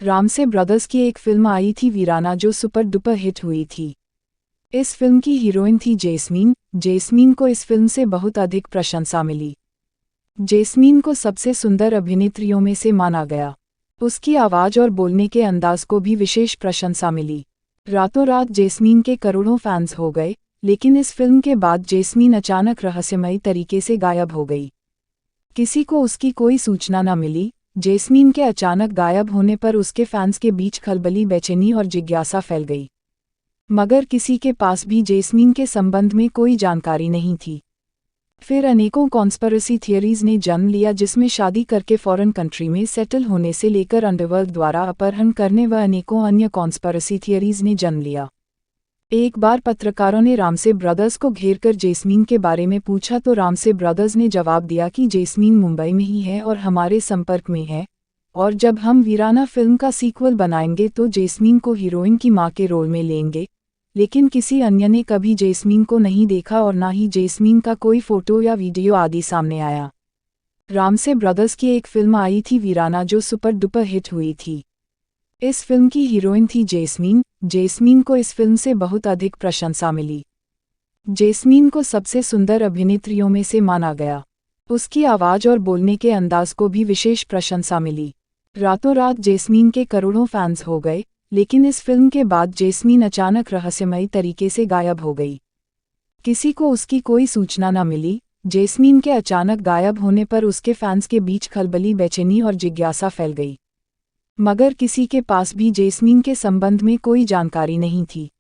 Ramsay brothers की एक film आई थी वीराना जो सुपर डुपर हिट हुई थी। इस फिल्म की हीरोइन थी जैस्मीन। जैस्मीन को इस फिल्म से बहुत अधिक प्रशंसा मिली। जैस्मीन को सबसे सुंदर अभिनेत्रियों में से माना गया। उसकी आवाज़ और बोलने के अंदाज को भी विशेष प्रशंसा मिली। रातों रात जैस्मीन के करोड़ों फैंस हो गए, लेकिन इस फिल्म के बाद जैस्मीन अचानक रहस्यमयी तरीके से गायब हो गई। किसी को उसकी कोई सूचना न मिली। जैस्मीन के अचानक गायब होने पर उसके फैंस के बीच खलबली, बेचैनी और जिज्ञासा फैल गई, मगर किसी के पास भी जैस्मीन के संबंध में कोई जानकारी नहीं थी। फिर अनेकों कॉन्स्पिरेसी थियरीज ने जन्म लिया, जिसमें शादी करके फॉरेन कंट्री में सेटल होने से लेकर अंडरवर्ल्ड द्वारा अपहरण करने व अनेकों अन्य कॉन्स्पिरेसी थियरीज ने जन्म लिया। एक बार पत्रकारों ने रामसे ब्रदर्स को घेरकर जैस्मीन के बारे में पूछा तो रामसे ब्रदर्स ने जवाब दिया कि जैस्मीन मुंबई में ही है और हमारे संपर्क में है, और जब हम वीराना फिल्म का सीक्वल बनाएंगे तो जैस्मीन को हीरोइन की मां के रोल में लेंगे। लेकिन किसी अन्य ने कभी जैस्मीन को नहीं देखा और ना ही जैस्मीन का कोई फोटो या वीडियो आदि सामने आया। रामसे ब्रदर्स की एक फिल्म आई थी वीराना जो सुपर डुपर हिट हुई थी। इस फिल्म की हीरोइन थी जैस्मीन। जैस्मीन को इस फिल्म से बहुत अधिक प्रशंसा मिली। जैस्मीन को सबसे सुंदर अभिनेत्रियों में से माना गया। उसकी आवाज़ और बोलने के अंदाज को भी विशेष प्रशंसा मिली। रातों रात जैस्मीन के करोड़ों फैंस हो गए, लेकिन इस फिल्म के बाद जैस्मीन अचानक रहस्यमयी तरीके से गायब हो गई। किसी को उसकी कोई सूचना न मिली। जैस्मीन के अचानक गायब होने पर उसके फैंस के बीच खलबली, बेचैनी और जिज्ञासा फैल गई, मगर किसी के पास भी जैस्मीन के संबंध में कोई जानकारी नहीं थी।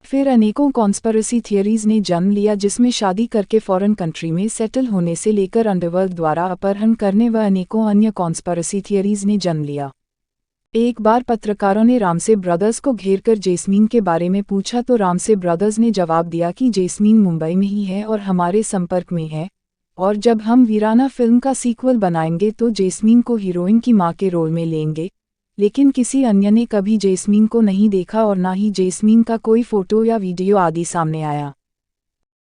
फिर अनेकों कॉन्स्पिरेसी थियरीज ने जन्म लिया, जिसमें शादी करके फॉरेन कंट्री में सेटल होने से लेकर अंडरवर्ल्ड द्वारा अपहरण करने व अनेकों अन्य कॉन्स्पिरेसी थियरीज ने जन्म लिया। एक बार पत्रकारों ने रामसे ब्रदर्स को घेरकर जैस्मीन के बारे में पूछा तो रामसे ब्रदर्स ने जवाब दिया कि जैस्मीन मुंबई में ही है और हमारे संपर्क में है, और जब हम वीराना फिल्म का सीक्वल बनाएंगे तो जैस्मीन को हीरोइन की मां के रोल में लेंगे। लेकिन किसी अन्य ने कभी जैस्मीन को नहीं देखा और ना ही जैस्मीन का कोई फोटो या वीडियो आदि सामने आया।